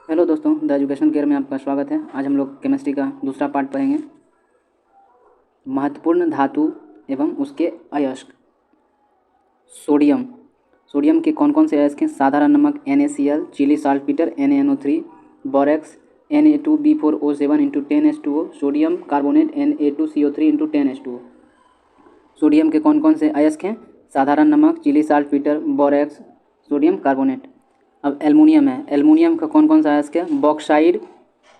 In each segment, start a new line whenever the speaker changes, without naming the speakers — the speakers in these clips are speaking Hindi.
हेलो दोस्तों, द एजुकेशन केयर में आपका स्वागत है। आज हम लोग केमिस्ट्री का दूसरा पार्ट पढ़ेंगे। महत्वपूर्ण धातु एवं उसके अयस्क। सोडियम। सोडियम के कौन कौन से अयस्क हैं? साधारण नमक NaCl, Chile saltpetre NaNO3, borax Na2B4O7 × 10H2O, sodium carbonate Na2CO3 × 10H2O। Sodium के कौन कौन से अयस्क हैं? साधारण नमक, Chile saltpetre, borax, sodium carbonate. अब एल्युमिनियम है। एल्युमिनियम का कौन कौन सा अयस्क है? बॉक्साइड,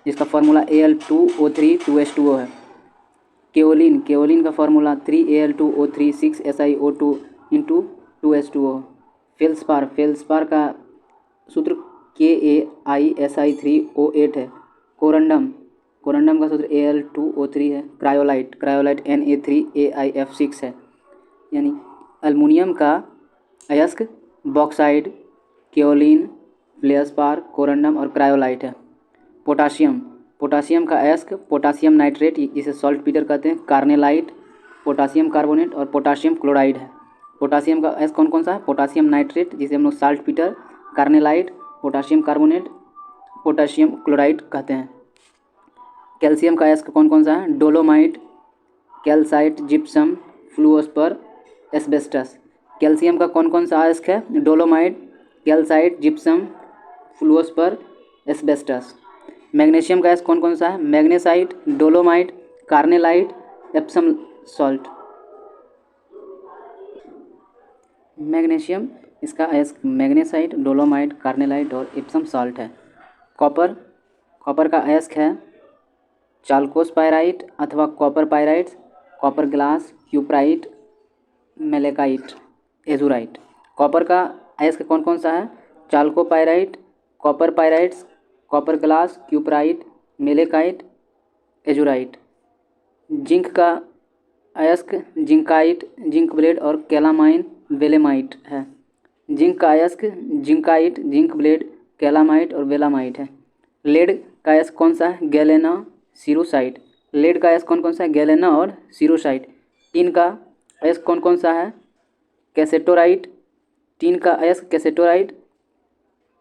जिसका फार्मूला Al2O3 2H2O है। केओलिन, केओलिन का formula 3Al2O3 6SiO2 × 2H2O। Feldspar, feldspar का सूत्र KAiSi3O8 है। कोरंडम, कोरंडम का सूत्र Al2O3 है। क्रायोलाइट, क्रायोलाइट Na3AiF6 है। यानी एल्युमिनियम का अयस्क बॉक्साइड, केओलिन, फेल्सपार, कोरंडम और क्रायोलाइट है। पोटाशियम, पोटाशियम का अयस्क पोटाशियम नाइट्रेट, जिसे सॉल्टपीटर कहते हैं, कार्नेलाइट, पोटाशियम कार्बोनेट और पोटाशियम क्लोराइड है। पोटाशियम का अयस्क कौन कौन सा है? पोटाशियम नाइट्रेट, जिसे हम लोग saltpetre, carnallite, potassium carbonate, potassium chloride कहते हैं। कैल्शियम का अयस्क कौन कौन सा है? Dolomite, calcite, gypsum, fluorspar, asbestos. Calcium का कौन कौन सा अयस्क है? Dolomite, calcite, gypsum, fluorspar, asbestos. Magnesium का अयस्क कौन कौन सा है? Magnesite, dolomite, carnallite, Epsom salt. Magnesium, इसका अयस्क मैग्नेसाइट, डोलोमाइट, कार्नेलाइट और एप्सम सॉल्ट है। कॉपर, कॉपर का अयस्क है चाल्कोस पायराइट अथवा copper pyrites, copper glass, cuprite, malachite, azurite. Copper का अयस्क कौन कौन सा है? Chalcopyrite, copper pyrites, copper glass, cuprite, malachite, azurite. Zinc का अयस्क जिंकाइट, जिंक ब्लेड और कैलामाइन, वेलेमाइट है। जिंक का अयस्क जिंकाइट, जिंक ब्लेड, कैलामाइट और वेलामाइट है। लेड का अयस्क कौन सा है? गैलेना, सीरोसाइट। लेड का अयस्क कौन कौन सा है? गैलेना और सीरोसाइट। टिन का अयस्क कौन कौन सा है? कैसेटोराइट, टिन का अयस्क कैसेटोराइट।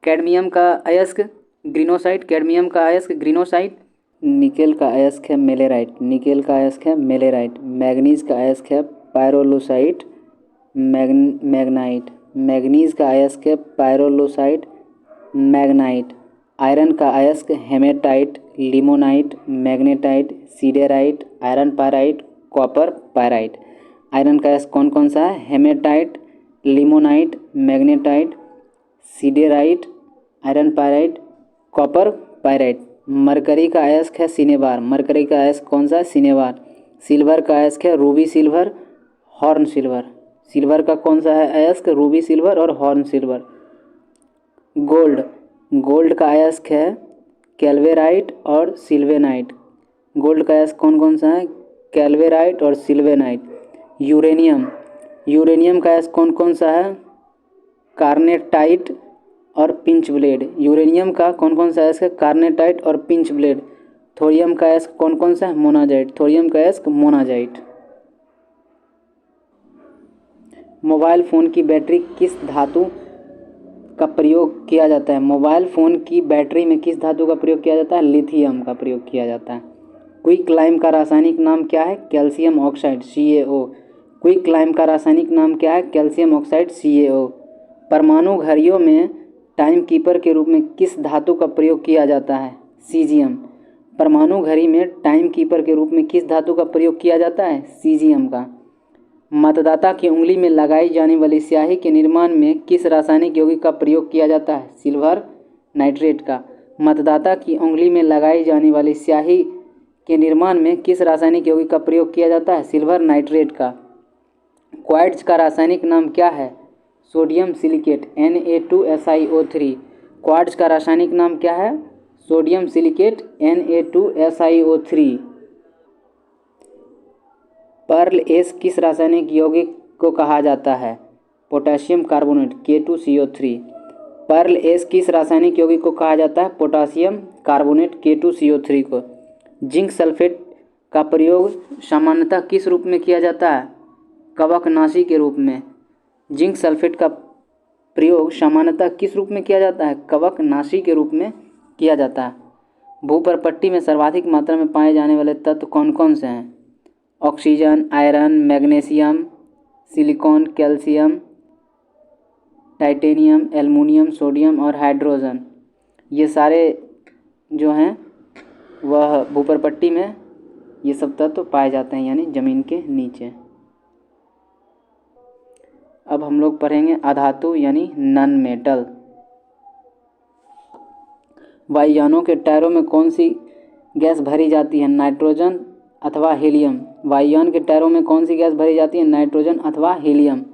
कैडमियम का अयस्क ग्रीनोसाइट, कैडमियम का अयस्क ग्रीनोसाइट। निकेल का अयस्क है मेलेराइट, निकेल का अयस्क है मेलेराइट। मैग्नीज का अयस्क है पायरोलोसाइट, मैग्नाइट। मैग्नीज का अयस्क है पायरोलोसाइट, मैग्नाइट। आयरन का अयस्क haematite, limonite, magnetite, siderite, iron pyrite, copper pyrite. Iron का अयस्क कौन कौन सा है? Haematite, limonite, magnetite, siderite, iron pyrite, copper pyrite. Mercury का अयस्क है सिनेबार, मरकरी का अयस्क कौन सा है? सिनेबार। सिल्वर का अयस्क है Ruby silver, horn silver. Silver का कौन सा है अयस्क? रूबी सिल्वर और हॉर्न सिल्वर। गोल्ड, गोल्ड का अयस्क है कैल्वेराइट और सिल्वेनाइट। गोल्ड का अयस्क कौन कौन सा है? कैल्वेराइट और सिल्वेनाइट। यूरेनियम, यूरेनियम का अयस्क कौन कौन सा है? कार्नेटाइट और पिंच ब्लेड। यूरेनियम का कौन कौन सा अयस्क है? कार्नेटाइट और पिंच ब्लेड। थोरियम का अयस्क कौन कौन सा है? मोनाजाइट, थोरियम का अयस्क मोनाजाइट। मोबाइल फ़ोन की बैटरी किस धातु का प्रयोग किया जाता है? मोबाइल फ़ोन की बैटरी में किस धातु का प्रयोग किया जाता है? लिथियम का प्रयोग किया जाता है। क्विक लाइम का रासायनिक नाम क्या है? Calcium oxide, CaO। Quick lime का रासायनिक नाम क्या है? Calcium oxide, CaO। परमाणु घड़ियों में टाइम कीपर के रूप में किस धातु का प्रयोग किया जाता है? सीजियम। परमाणु घड़ी में टाइम कीपर के रूप में किस धातु का प्रयोग किया जाता है? सीजियम का। मतदाता की उंगली में लगाई जाने वाली स्याही के निर्माण में किस रासायनिक यौगिक का प्रयोग किया जाता है? सिल्वर नाइट्रेट का। मतदाता की उंगली में लगाई जाने वाली स्याही के निर्माण में किस रासायनिक यौगिक का प्रयोग किया जाता है? सिल्वर नाइट्रेट का। क्वार्ट्ज का रासायनिक नाम क्या है? Sodium silicate, Na2SiO3। क्वार्ट्ज का रासायनिक नाम क्या है? Sodium silicate, Na2SiO3। Pearl S किस रासायनिक यौगिक को कहा जाता है? Potassium carbonate, K2CO3। Pearl S किस रासायनिक यौगिक को कहा जाता है? पोटेशियम कार्बोनेट, K2CO3 को। जिंक सल्फेट का प्रयोग सामान्यतः किस रूप में किया जाता है? कवकनाशी के रूप में। जिंक सल्फेट का प्रयोग सामान्यतः किस रूप में किया जाता है? कवकनाशी के रूप में किया जाता है। भूपर्पट्टी में सर्वाधिक मात्रा में पाए जाने वाले तत्व कौन कौन से हैं? Oxygen, iron, magnesium, silicon, calcium, titanium, aluminium, sodium और हाइड्रोजन। ये सारे जो हैं वह भूपर्पट्टी में ये सब तत्व पाए जाते हैं, यानी ज़मीन के नीचे। अब हम लोग पढ़ेंगे अधातु यानी नॉन मेटल। वायुयानों के टायरों में कौन सी गैस भरी जाती है? नाइट्रोजन अथवा हीलियम। वायुयान के टायरों में कौन सी गैस भरी जाती है? नाइट्रोजन अथवा हीलियम।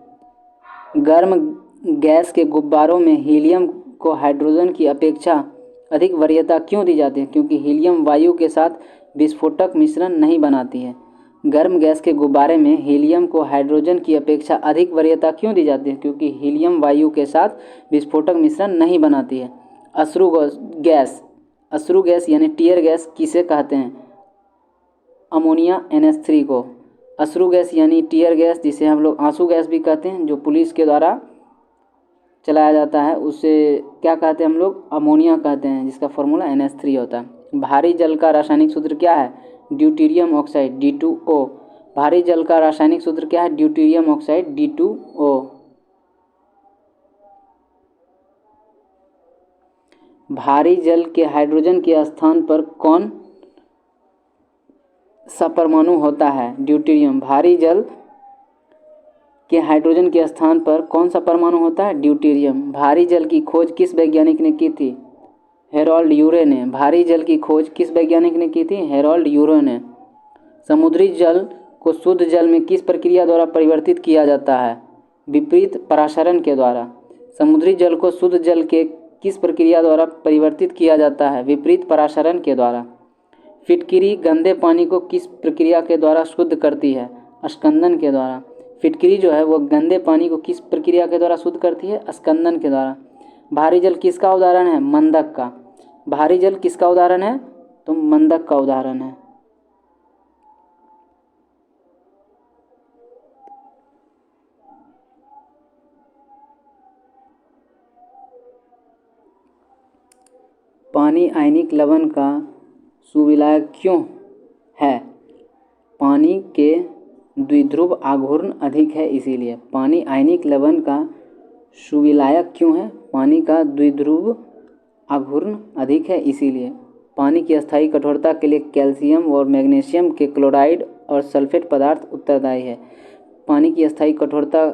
गर्म गैस के गुब्बारों में हीलियम को हाइड्रोजन की अपेक्षा अधिक वरीयता क्यों दी जाती है? क्योंकि हीलियम वायु के साथ विस्फोटक मिश्रण नहीं बनाती है। गर्म गैस के गुब्बारे में हीलियम को हाइड्रोजन की अपेक्षा अधिक वरीयता क्यों दी जाती है? क्योंकि हीलियम वायु के साथ विस्फोटक मिश्रण नहीं बनाती है। अश्रु गैस यानी टीयर गैस किसे कहते हैं? अमोनिया NH3 को। अश्रु गैस यानी टीयर गैस, जिसे हम लोग आंसू गैस भी कहते हैं, जो पुलिस के द्वारा चलाया जाता है, उसे क्या कहते हैं हम लोग? अमोनिया कहते हैं, जिसका फॉर्मूला NH3 होता है। भारी जल का रासायनिक सूत्र क्या है? Deuterium oxide D2O। भारी जल का रासायनिक सूत्र क्या है? Deuterium oxide D2O। भारी जल के हाइड्रोजन के स्थान पर कौन सा परमाणु होता है? ड्यूटेरियम। भारी जल के हाइड्रोजन के स्थान पर कौन सा परमाणु होता है? ड्यूटेरियम। भारी जल की खोज किस वैज्ञानिक ने की थी? हेरोल्ड यूरे ने। भारी जल की खोज किस वैज्ञानिक ने की थी? हेरोल्ड यूरे ने। समुद्री जल को शुद्ध जल में किस प्रक्रिया द्वारा परिवर्तित किया जाता है? विपरीत परासरण के द्वारा। समुद्री जल को शुद्ध जल के किस प्रक्रिया द्वारा परिवर्तित किया जाता है? विपरीत परासरण के द्वारा। फिटकिरी गंदे पानी को किस प्रक्रिया के द्वारा शुद्ध करती है? स्कंदन के द्वारा। फिटकिरी जो है वो गंदे पानी को किस प्रक्रिया के द्वारा शुद्ध करती है? स्कंदन के द्वारा। भारी जल किसका उदाहरण है? मंदक का। भारी जल किसका उदाहरण है? तो मंदक का उदाहरण है। पानी आयनिक लवण का सुविलायक क्यों है? पानी के द्विध्रुव आघूर्ण अधिक है इसीलिए। पानी आयनिक लवण का सुविलायक क्यों है? पानी का द्विध्रुव आघूर्ण अधिक है इसीलिए। पानी की अस्थायी कठोरता के लिए कैल्शियम और मैग्नीशियम के क्लोराइड और सल्फेट पदार्थ उत्तरदायी है। पानी की अस्थायी कठोरता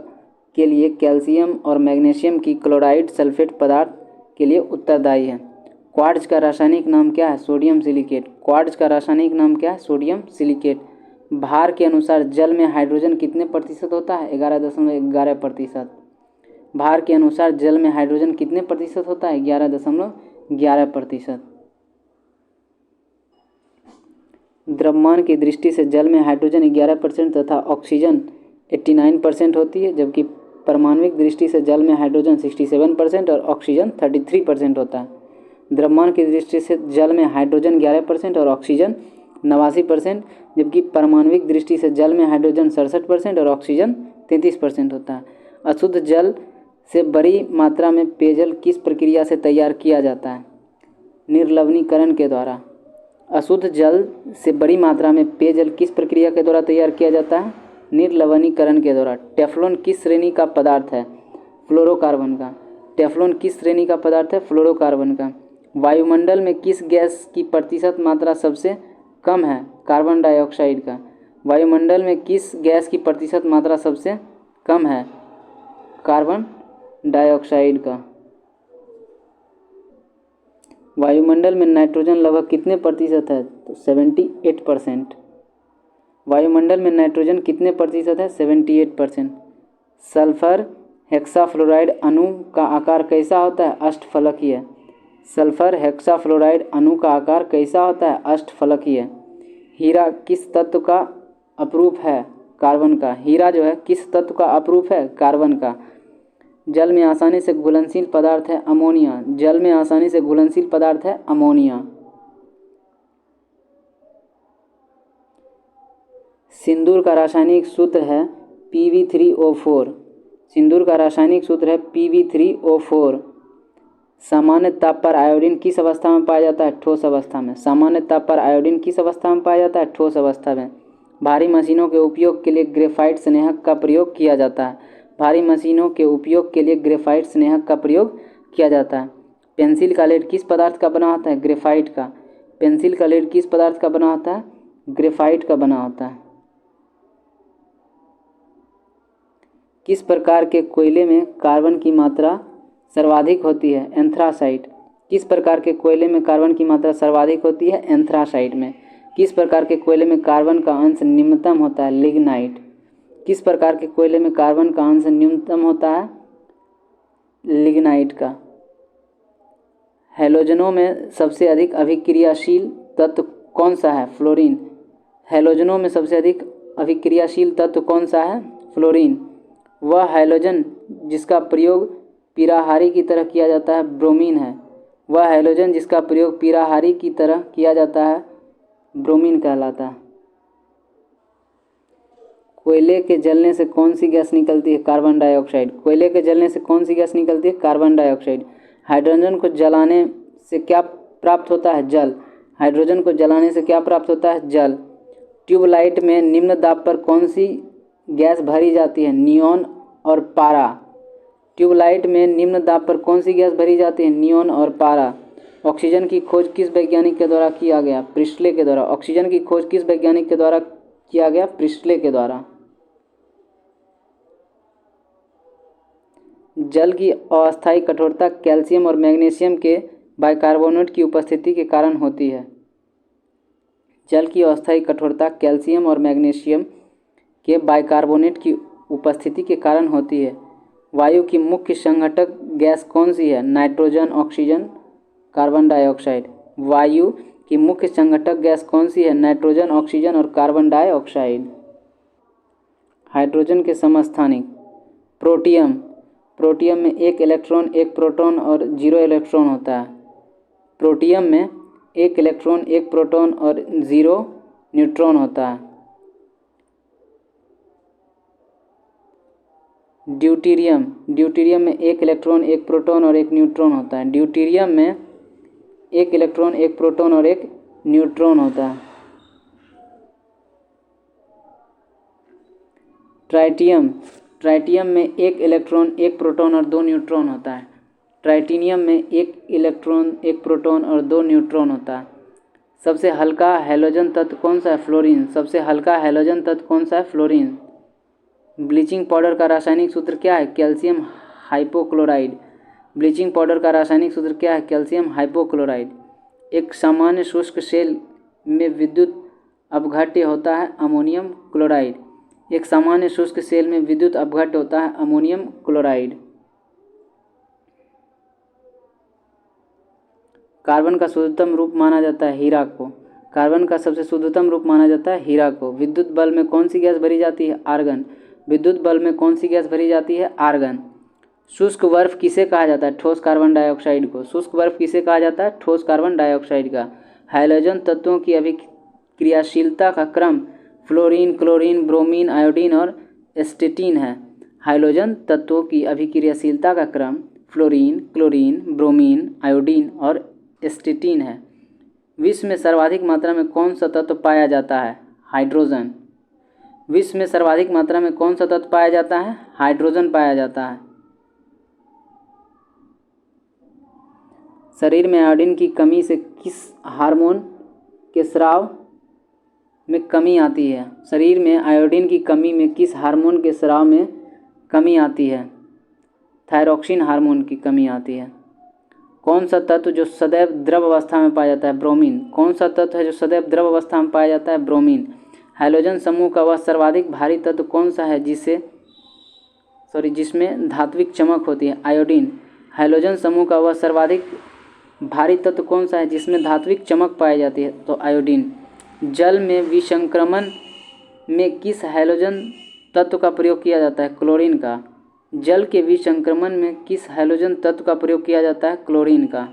के लिए कैल्शियम और मैग्नीशियम की क्लोराइड सल्फेट पदार्थ के लिए उत्तरदायी है। क्वार्ट्ज का रासायनिक नाम क्या है? Sodium silicate. क्वार्ट्ज का रासायनिक नाम क्या है? Sodium silicate. भार के अनुसार जल में हाइड्रोजन कितने प्रतिशत होता है? 11.11%। भार के अनुसार जल में हाइड्रोजन कितने प्रतिशत होता है? 11.11%। द्रव्यमान की दृष्टि से जल में हाइड्रोजन 11% तथा ऑक्सीजन 89% होती है, जबकि परमाणविक दृष्टि से जल में हाइड्रोजन 67% और ऑक्सीजन 33% होता है। द्रव्यमान की दृष्टि से जल में हाइड्रोजन 11% और ऑक्सीजन 89%, जबकि परमाणविक दृष्टि से जल में हाइड्रोजन 67% और ऑक्सीजन 33% होता है। अशुद्ध जल से बड़ी मात्रा में पेयजल किस प्रक्रिया से तैयार किया जाता है? निर्लवणीकरण के द्वारा। अशुद्ध जल से बड़ी मात्रा में पेयजल किस प्रक्रिया के द्वारा तैयार किया जाता है? निर्लवणीकरण के द्वारा। टेफ्लॉन किस श्रेणी का पदार्थ है? फ्लोरोकार्बन का। टेफ्लॉन किस श्रेणी का पदार्थ है? फ्लोरोकार्बन का। वायुमंडल में किस गैस की प्रतिशत मात्रा सबसे कम है? कार्बन डाइऑक्साइड का। वायुमंडल में किस गैस की प्रतिशत मात्रा सबसे कम है? कार्बन डाइऑक्साइड का। वायुमंडल में नाइट्रोजन लगभग कितने प्रतिशत है? तो 78%। वायुमंडल में नाइट्रोजन कितने प्रतिशत है? 78%। सल्फर हेक्साफ्लोराइड अणु का आकार कैसा होता है? अष्टफलकीय। सल्फर हेक्साफ्लोराइड अणु का आकार कैसा होता है? अष्टफलकीय। हीरा किस तत्व का अपरूप है? कार्बन का। हीरा जो है किस तत्व का अपरूप है? कार्बन का। जल में आसानी से घुलनशील पदार्थ है अमोनिया। जल में आसानी से घुलनशील पदार्थ है अमोनिया। सिंदूर का रासायनिक सूत्र है Pb3O4। सिंदूर का रासायनिक सूत्र है Pb3O4। सामान्य ताप पर आयोडीन किस अवस्था में पाया जाता है? ठोस अवस्था में। सामान्य ताप पर आयोडीन किस अवस्था में पाया जाता है? ठोस अवस्था में। भारी मशीनों के उपयोग के लिए ग्रेफाइट स्नेहक का प्रयोग किया जाता है। भारी मशीनों के उपयोग के लिए ग्रेफाइट स्नेहक का प्रयोग किया जाता है। पेंसिल का लेड किस पदार्थ का बना होता है? ग्रेफाइट का। पेंसिल का लेड किस पदार्थ का बना होता है? ग्रेफाइट का बना होता है। किस प्रकार के कोयले में कार्बन की मात्रा सर्वाधिक होती है? एंथ्रासाइट। किस प्रकार के कोयले में कार्बन की मात्रा सर्वाधिक होती है? एंथ्रासाइट में। किस प्रकार के कोयले में कार्बन का अंश निम्नतम होता है? लिग्नाइट। किस प्रकार के कोयले में कार्बन का अंश न्यूनतम होता है? लिग्नाइट का। हैलोजनों में सबसे अधिक अभिक्रियाशील तत्व कौन सा है? फ्लोरीन। हैलोजनों में सबसे अधिक अभिक्रियाशील तत्व कौन सा है? फ्लोरीन। वह हैलोजन जिसका प्रयोग पीराहारी की तरह किया जाता है ब्रोमीन है। वह हैलोजन जिसका प्रयोग पीराहारी की तरह किया जाता है ब्रोमीन कहलाता है। कोयले के जलने से कौन सी गैस निकलती है? Carbon dioxide. कोयले के जलने से कौन सी गैस निकलती है? Carbon dioxide. हाइड्रोजन को जलाने से क्या प्राप्त होता है? जल। हाइड्रोजन को जलाने से क्या प्राप्त होता है? जल। ट्यूबलाइट में निम्न दाब पर कौन सी गैस भरी जाती है? नियॉन और पारा। ट्यूबलाइट में निम्न दाब पर कौन सी गैस भरी जाती है? नियॉन और पारा। ऑक्सीजन की खोज किस वैज्ञानिक के द्वारा किया गया? प्रिस्टले के द्वारा। ऑक्सीजन की खोज किस वैज्ञानिक के द्वारा किया गया? प्रिस्टले के द्वारा। जल की अस्थायी कठोरता कैल्शियम और मैग्नीशियम के बाइकार्बोनेट की उपस्थिति के कारण होती है। जल की अस्थायी कठोरता कैल्शियम और मैग्नीशियम के बाइकार्बोनेट की उपस्थिति के कारण होती है। वायु की मुख्य संघटक गैस कौन सी है? Nitrogen, oxygen, carbon dioxide. वायु की मुख्य संघटक गैस कौन सी है? नाइट्रोजन, ऑक्सीजन और कार्बन डाइऑक्साइड। हाइड्रोजन के समस्थानिक। प्रोटियम। प्रोटियम में एक इलेक्ट्रॉन, एक प्रोटॉन और 0 इलेक्ट्रॉन होता है। प्रोटियम में एक इलेक्ट्रॉन, एक प्रोटॉन और 0 न्यूट्रॉन होता है। ड्यूटेरियम। ड्यूटेरियम में एक इलेक्ट्रॉन, एक प्रोटॉन और एक न्यूट्रॉन होता है। ड्यूटेरियम में एक इलेक्ट्रॉन, एक प्रोटॉन और एक न्यूट्रॉन होता है। ट्राइटियम। ट्राइटियम में एक इलेक्ट्रॉन, एक प्रोटॉन और 2 न्यूट्रॉन होता है। ट्राइटिनियम में एक इलेक्ट्रॉन, एक प्रोटॉन और 2 न्यूट्रॉन होता है। सबसे हल्का हैलोजन तत्व कौन सा है? फ्लोरीन। सबसे हल्का हैलोजन तत्व कौन सा है? फ्लोरीन। ब्लीचिंग पाउडर का रासायनिक सूत्र क्या है? Calcium hypochloride. ब्लीचिंग पाउडर का रासायनिक सूत्र क्या है? Calcium hypochloride. एक सामान्य शुष्क सेल में विद्युत अपघट्य होता है अमोनियम क्लोराइड। एक सामान्य शुष्क सेल में विद्युत अपघट्य होता है अमोनियम क्लोराइड। कार्बन का शुद्धतम रूप माना जाता है हीरा को। कार्बन का सबसे शुद्धतम रूप माना जाता है हीरा को। विद्युत बल्ब में कौन सी गैस भरी जाती है? आर्गन। विद्युत बल्ब में कौन सी गैस भरी जाती है? आर्गन। शुष्क बर्फ किसे कहा जाता है? ठोस कार्बन डाइऑक्साइड को। शुष्क बर्फ किसे कहा जाता है? ठोस कार्बन डाइऑक्साइड का। हैलोजन तत्वों की अभिक्रियाशीलता का क्रम फ्लोरीन, क्लोरीन, ब्रोमीन, आयोडीन और एस्टेटीन है। हैलोजन तत्वों की अभिक्रियाशीलता का क्रम फ्लोरीन, क्लोरीन, ब्रोमीन, आयोडीन और एस्टेटीन है। विश्व में सर्वाधिक मात्रा में कौन सा तत्व पाया जाता है? हाइड्रोजन। विश्व में सर्वाधिक मात्रा में कौन सा तत्व पाया जाता है? हाइड्रोजन पाया जाता है। शरीर में आयोडीन की कमी से किस हार्मोन के स्राव में कमी आती है? शरीर में आयोडीन की कमी में किस हार्मोन के स्राव में कमी आती है? थायरॉक्सिन हार्मोन की कमी आती है। कौन सा तत्व जो सदैव द्रव अवस्था में पाया जाता है? ब्रोमीन। कौन सा तत्व है जो सदैव द्रव अवस्था में पाया जाता है? ब्रोमीन। हैलोजन समूह का वह सर्वाधिक भारी तत्व कौन सा है जिसमें धात्विक चमक होती है? आयोडीन। हैलोजन समूह का वह सर्वाधिक भारी तत्व कौन सा है जिसमें धात्विक चमक पाई जाती है? तो आयोडीन। जल में विसंक्रमण में किस हैलोजन तत्व का प्रयोग किया जाता है? क्लोरीन का। जल के विसंक्रमण में किस हैलोजन तत्व का प्रयोग किया जाता है? क्लोरीन का।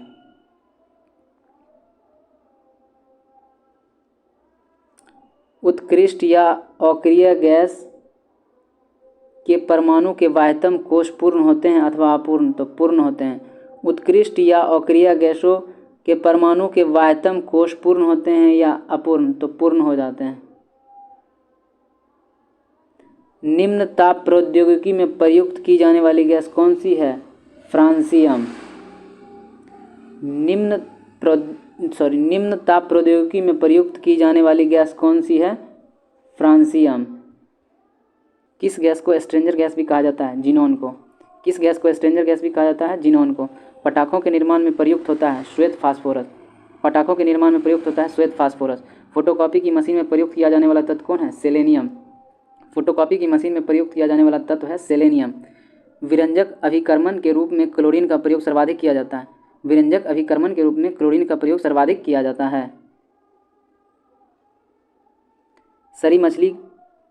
उत्कृष्ट या अक्रिय गैस के परमाणु के बाह्यतम कोश पूर्ण होते हैं अथवा अपूर्ण? तो पूर्ण होते हैं। उत्कृष्ट या अक्रिय गैसों के परमाणु के बाह्यतम कोश पूर्ण होते हैं या अपूर्ण? तो पूर्ण हो जाते हैं। निम्न ताप प्रौद्योगिकी में प्रयुक्त की जाने वाली गैस कौन सी है? फ्रांसियम। निम्न ताप प्रौद्योगिकी में प्रयुक्त की जाने वाली गैस कौन सी है? फ्रांसियम। किस गैस को स्ट्रेंजर गैस भी कहा जाता है? जिनोन को। किस गैस को स्ट्रेंजर गैस भी कहा जाता है? जिनोन को। पटाखों के निर्माण में प्रयुक्त होता है श्वेत फास्फोरस। पटाखों के निर्माण में प्रयुक्त होता है श्वेत फास्फोरस। फोटोकॉपी की मशीन में प्रयुक्त किया जाने वाला तत्व कौन है? सेलेनियम। फोटोकॉपी की मशीन में प्रयुक्त किया जाने वाला तत्व है सेलेनियम। विरंजक अभिकर्मण के रूप में क्लोरीन का प्रयोग सर्वाधिक किया जाता है। विरंजक अभिकर्मण के रूप में क्लोरीन का प्रयोग सर्वाधिक किया जाता है। सरी मछली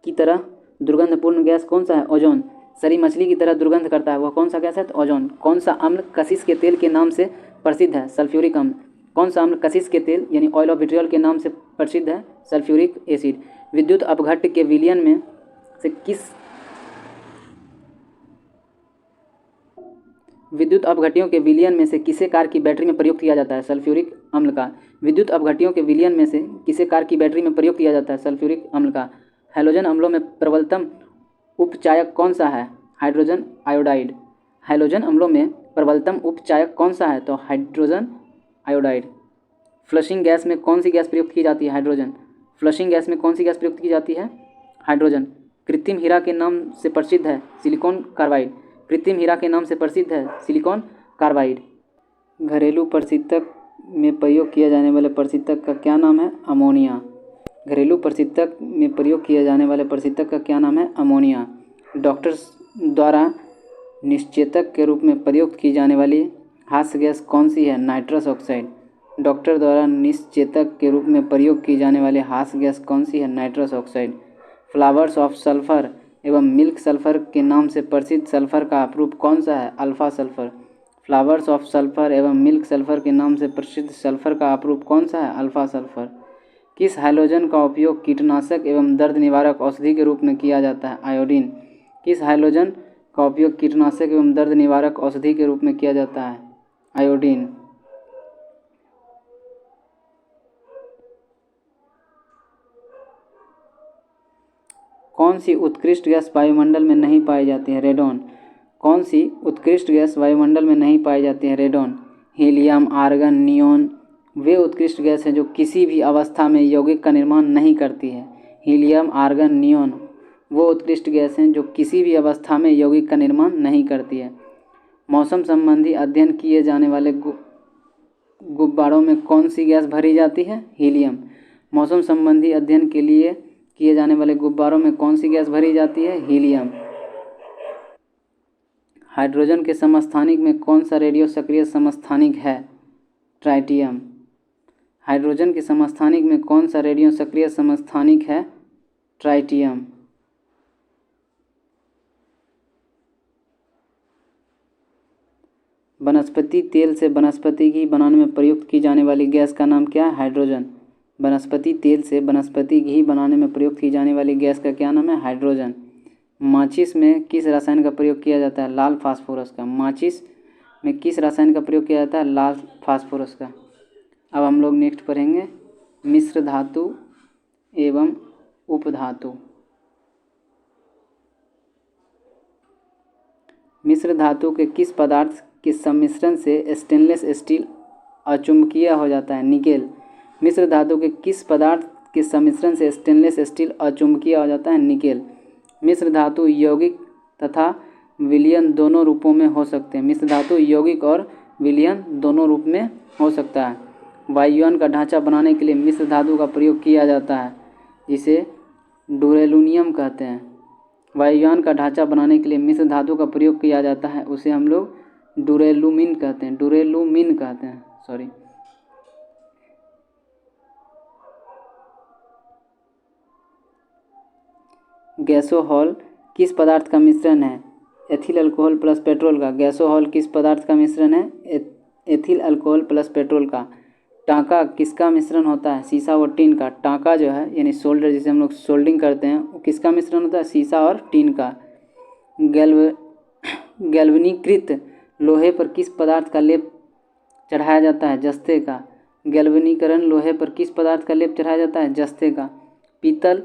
की तरह दुर्गंधपूर्ण गैस कौन सा है? ओजोन। सरी मछली की तरह दुर्गंध करता है वह कौन सा गैस है? तो ओजोन। कौन सा अम्ल कशिश के तेल के नाम से प्रसिद्ध है? सल्फ्यूरिक अम्ल। कौन सा अम्ल कशिश के तेल यानी ऑयल ऑफ विट्रियल के नाम से प्रसिद्ध है? Sulphuric acid. विद्युत अपघट्य के विलयन में से विद्युत अपघट्यों के विलयन में से किसे कार की बैटरी में प्रयुक्त किया जाता है? सल्फ्यूरिक अम्ल का। विद्युत अपघट्यों के विलयन में से किसे कार की बैटरी में प्रयुक्त किया जाता है? सल्फ्यूरिक अम्ल का। हैलोजन अम्लों में प्रबलतम उपचायक कौन सा है? Hydrogen iodide. हैलोजन अम्लों में प्रबलतम उपचायक कौन सा है? तो हाइड्रोजन आयोडाइड। फ्लशिंग गैस में कौन सी गैस प्रयुक्त की जाती है? हाइड्रोजन। फ्लशिंग गैस में कौन सी गैस प्रयुक्त की जाती है? हाइड्रोजन। कृत्रिम हीरा के नाम से प्रसिद्ध है सिलिकॉन कार्बाइड। कृत्रिम हीरा के नाम से प्रसिद्ध है सिलिकॉन कार्बाइड। घरेलू प्रशीतक में प्रयोग किया जाने वाले प्रशीतक का क्या नाम है? अमोनिया। घरेलू प्रशीतक में प्रयोग किया जाने वाले प्रशीतक का क्या नाम है? अमोनिया। डॉक्टर्स द्वारा निश्चेतक के रूप में प्रयुक्त की जाने वाली हास्य गैस कौन सी है? Nitrous oxide. डॉक्टर द्वारा निश्चेतक के रूप में प्रयोग की जाने वाली हास्य गैस कौन सी है? Nitrous oxide. Flowers of sulphur एवं मिल्क सल्फर के नाम से प्रसिद्ध सल्फर का अपरूप कौन सा है? Alpha sulphur. Flowers of sulphur एवं मिल्क सल्फर के नाम से प्रसिद्ध सल्फर का अपरूप कौन सा है? Alpha sulphur. किस हैलोजन का उपयोग कीटनाशक एवं दर्द निवारक औषधि के रूप में किया जाता है? आयोडीन। किस हैलोजन का उपयोग कीटनाशक एवं दर्द निवारक औषधि के रूप में किया जाता है? आयोडीन। कौन सी उत्कृष्ट गैस वायुमंडल में नहीं पाई जाती है? रेडॉन। कौन सी उत्कृष्ट गैस वायुमंडल में नहीं पाई जाती है? रेडॉन। हीलियम, आर्गन, नियोन वे उत्कृष्ट गैस हैं जो किसी भी अवस्था में यौगिक का निर्माण नहीं करती है। हीलियम, आर्गन, नियोन वो उत्कृष्ट गैस हैं जो किसी भी अवस्था में यौगिक का निर्माण नहीं करती है। मौसम संबंधी अध्ययन किए जाने वाले गुब्बारों में कौन सी गैस भरी जाती है? हीलियम। मौसम संबंधी अध्ययन के लिए किए जाने वाले गुब्बारों में कौन सी गैस भरी जाती है? हीलियम। हाइड्रोजन के समस्थानिक में कौन सा रेडियो सक्रिय समस्थानिक है? ट्राइटियम। हाइड्रोजन के समस्थानिक में कौन सा रेडियो सक्रिय समस्थानिक है? ट्राइटियम। वनस्पति तेल से वनस्पति घी बनाने में प्रयुक्त की जाने वाली गैस का नाम क्या है? हाइड्रोजन। वनस्पति तेल से वनस्पति घी बनाने में प्रयुक्त की जाने वाली गैस का क्या नाम है? हाइड्रोजन। माचिस में किस रसायन का प्रयोग किया जाता है? लाल फास्फोरस का। माचिस में किस रसायन का प्रयोग किया जाता है? लाल फास्फोरस का। अब हम लोग नेक्स्ट पढ़ेंगे मिश्र धातु एवं उपधातु। मिश्र धातु के किस पदार्थ के सम्मिश्रण से स्टेनलेस स्टील अचुंबकीय हो जाता है? निकेल। मिश्र धातु के किस पदार्थ के सम्मिश्रण से स्टेनलेस स्टील अचुंबकीय हो जाता है? निकेल। मिश्र धातु यौगिक तथा विलयन दोनों रूपों में हो सकते हैं। मिश्र धातु यौगिक और विलयन दोनों रूप में हो सकता है। वायुयान का ढांचा बनाने के लिए मिश्र धातु का प्रयोग किया जाता है जिसे डुरेलुनियम कहते हैं। वायुयान का ढांचा बनाने के लिए मिश्र धातु का प्रयोग किया जाता है उसे हम लोग डुरेलुमिन कहते हैं। डुरेलुमिन कहते हैं, सॉरी। गैसोहॉल किस पदार्थ का मिश्रण है? एथिल अल्कोहल प्लस पेट्रोल का। गैसोहॉल किस पदार्थ का मिश्रण है? एथिल अल्कोहल प्लस पेट्रोल का। टांका किसका मिश्रण होता है? शीशा व टीन का। टांका जो है यानी सोल्डर जिसे हम लोग सोल्डिंग करते हैं वो किसका मिश्रण होता है? शीशा और टीन का। गैल्वनीकृत लोहे पर किस पदार्थ का लेप चढ़ाया जाता है? जस्ते का। गैल्वेनीकरण लोहे पर किस पदार्थ का लेप चढ़ाया जाता है? जस्ते का। पीतल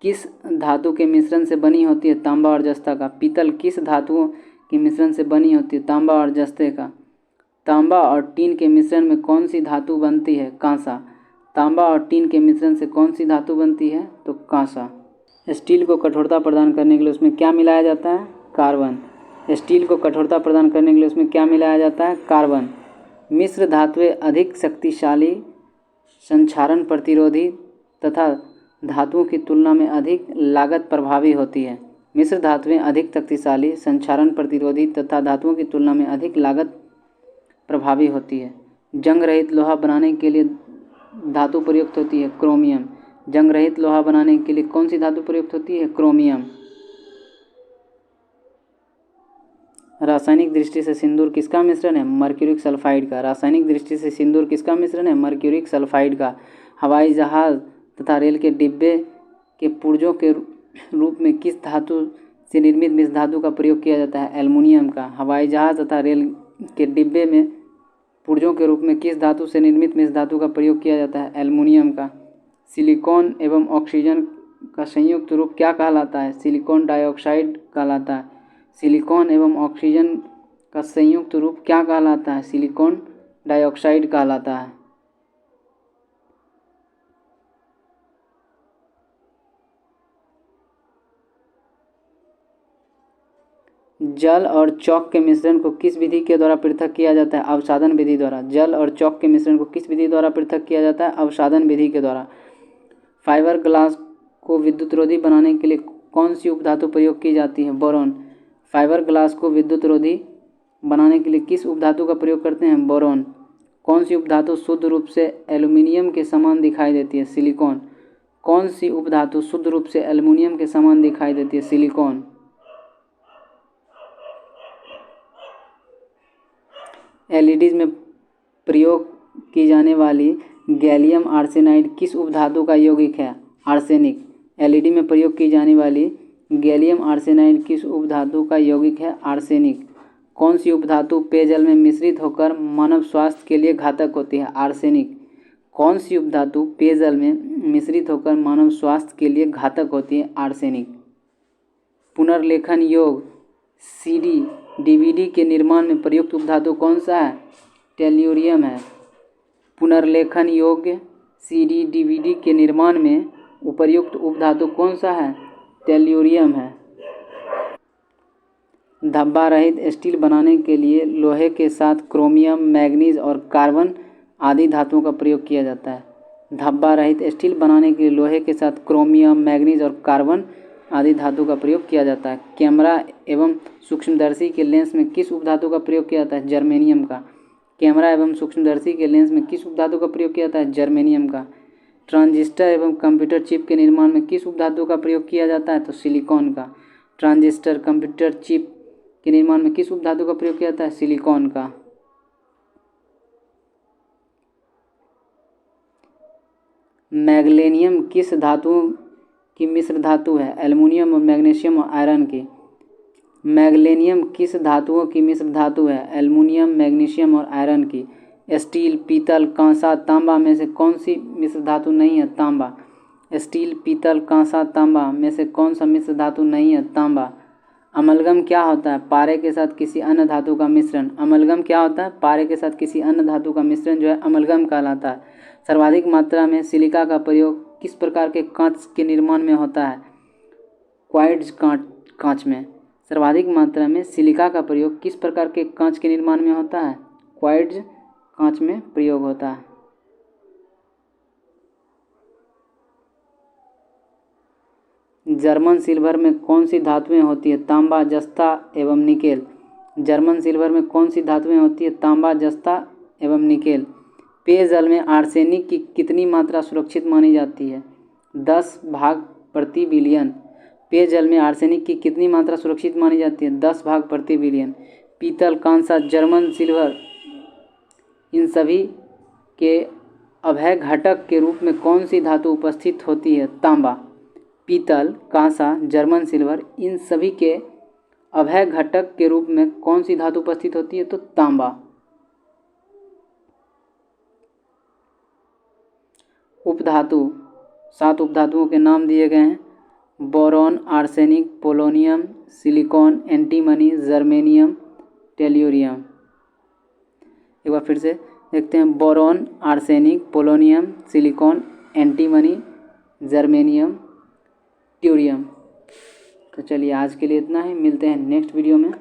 किस धातु के मिश्रण से बनी होती है? तांबा और जस्ता का। पीतल किस धातुओं के मिश्रण से बनी होती है? तांबा और जस्ते का। तांबा और टीन के मिश्रण में कौन सी धातु बनती है? कांसा। तांबा और टीन के मिश्रण से कौन सी धातु बनती है? तो कांसा। स्टील को कठोरता प्रदान करने के लिए उसमें क्या मिलाया जाता है? कार्बन। स्टील को कठोरता प्रदान करने के लिए उसमें क्या मिलाया जाता है? कार्बन। मिश्र धातुएं अधिक शक्तिशाली, संक्षारण प्रतिरोधी तथा धातुओं की तुलना में अधिक लागत प्रभावी होती है। मिश्र धातुएं अधिक शक्तिशाली, संक्षारण प्रतिरोधी तथा धातुओं की तुलना में अधिक लागत प्रभावी होती है। जंग रहित लोहा बनाने के लिए धातु प्रयुक्त होती है? क्रोमियम। जंग रहित लोहा बनाने के लिए कौन सी धातु प्रयुक्त होती है? क्रोमियम। रासायनिक दृष्टि से सिंदूर किसका मिश्रण है? मर्क्यूरिक सल्फाइड का। रासायनिक दृष्टि से सिंदूर किसका मिश्रण है? मर्क्यूरिक सल्फाइड का। हवाई जहाज तथा रेल के डिब्बे के पुर्जों के रूप में किस धातु से निर्मित मिश्र धातु का प्रयोग किया जाता है? एल्युमिनियम का। हवाई जहाज तथा रेल के डिब्बे में पुर्जों के रूप में किस धातु से निर्मित मिश्र धातु का प्रयोग किया जाता है? एल्युमिनियम का। सिलिकॉन एवं ऑक्सीजन का संयुक्त रूप क्या कहलाता है? सिलिकॉन डाइऑक्साइड कहलाता है। सिलिकॉन एवं ऑक्सीजन का संयुक्त रूप क्या कहलाता है? सिलिकॉन डाइऑक्साइड कहलाता है। जल और चौक के मिश्रण को किस विधि के द्वारा पृथक किया जाता है? अवसादन विधि द्वारा। जल और चौक के मिश्रण को किस विधि द्वारा पृथक किया जाता है? अवसादन विधि के द्वारा। फाइबर ग्लास को विद्युतरोधी बनाने के लिए कौन सी उपधातु प्रयोग की जाती है? बोरॉन। फाइबर ग्लास को विद्युतरोधी बनाने के लिए किस उपधातु का प्रयोग करते हैं? बोरॉन। कौन सी उपधातु शुद्ध रूप से एल्युमिनियम के समान दिखाई देती है? सिलिकॉन। कौन सी उपधातु शुद्ध रूप से एल्युमिनियम के समान दिखाई देती है? सिलिकॉन। एलईडीज में प्रयोग की जाने वाली गैलियम आर्सेनाइड किस उपधातु का यौगिक है? आर्सेनिक। एलईडी में प्रयोग की जाने वाली गैलियम आर्सेनाइड किस उपधातु का यौगिक है? आर्सेनिक। कौन सी उपधातु पेयजल में मिश्रित होकर मानव स्वास्थ्य के लिए घातक होती है? आर्सेनिक। कौन सी उपधातु पेयजल में मिश्रित होकर मानव स्वास्थ्य के लिए घातक होती है? आर्सेनिक। पुनर्लेखन योग्य सीडी डीवीडी के निर्माण में प्रयुक्त उपधातु कौन सा है? टेल्यूरियम है। पुनर्लेखन योग्य सीडी डीवीडी के निर्माण में उपर्युक्त उपधातु कौन सा है? टेल्यूरियम है। धब्बा रहित स्टील बनाने के लिए लोहे के साथ क्रोमियम, मैग्नीज और कार्बन आदि धातुओं का प्रयोग किया जाता है। धब्बा रहित स्टील बनाने के लिए लोहे के साथ क्रोमियम, मैग्नीज और कार्बन आदि धातु का प्रयोग किया जाता है। कैमरा एवं सूक्ष्मदर्शी के लेंस में किस उपधातु का प्रयोग किया जाता है? जर्मेनियम का। कैमरा एवं सूक्ष्मदर्शी के लेंस में किस उपधातु का प्रयोग किया जाता है? जर्मेनियम का। ट्रांजिस्टर एवं कंप्यूटर चिप के निर्माण में किस उपधातु का प्रयोग किया जाता है? तो सिलिकॉन का। ट्रांजिस्टर, कंप्यूटर चिप के निर्माण में किस उपधातु का प्रयोग किया जाता है? सिलिकॉन का। मैग्नीशियम किस धातु की मिश्र धातु है? एल्युमिनियम और मैग्नीशियम और आयरन की। मैग्नीशियम किस धातुओं की मिश्र धातु है? एल्युमिनियम, मैग्नीशियम और आयरन की। स्टील, पीतल, कांसा, तांबा में से कौन सी मिश्र धातु नहीं है? तांबा। स्टील, पीतल, कांसा, तांबा में से कौन सा मिश्र धातु नहीं है? तांबा। अमलगम क्या होता है? पारे के साथ किसी अन्य धातु का मिश्रण। अमलगम क्या होता है? पारे के साथ किसी अन्य धातु का मिश्रण जो है अमलगम कहलाता है। सर्वाधिक मात्रा में सिलिका का प्रयोग किस प्रकार के कांच के निर्माण में होता है? क्वार्ट्ज कांच में। सर्वाधिक मात्रा में सिलिका का प्रयोग किस प्रकार के कांच के निर्माण में होता है? क्वार्ट्ज कांच में प्रयोग होता है। जर्मन सिल्वर में कौन सी धातुएं होती है? तांबा, जस्ता एवं निकेल। जर्मन सिल्वर में कौन सी धातुएं होती है? तांबा, जस्ता एवं निकेल। पेयजल में आर्सेनिक की कितनी मात्रा सुरक्षित मानी जाती है? 10 भाग प्रति बिलियन। पेयजल में आर्सेनिक की कितनी मात्रा सुरक्षित मानी जाती है? 10 भाग प्रति बिलियन। पीतल, कांसा, जर्मन सिल्वर इन सभी के अभय घटक के रूप में कौन सी धातु उपस्थित होती है? तांबा। पीतल, कांसा, जर्मन सिल्वर इन सभी के अभय घटक के रूप में कौन सी धातु उपस्थित होती है? तो तांबा। उपधातु, 7 उपधातुओं के नाम दिए गए हैं। Boron, arsenic, polonium, silicon, antimony, germanium, tellurium. एक बार फिर से देखते हैं। Boron, arsenic, polonium, silicon, antimony, germanium, tellurium. तो चलिए आज के लिए इतना ही, मिलते हैं नेक्स्ट वीडियो में।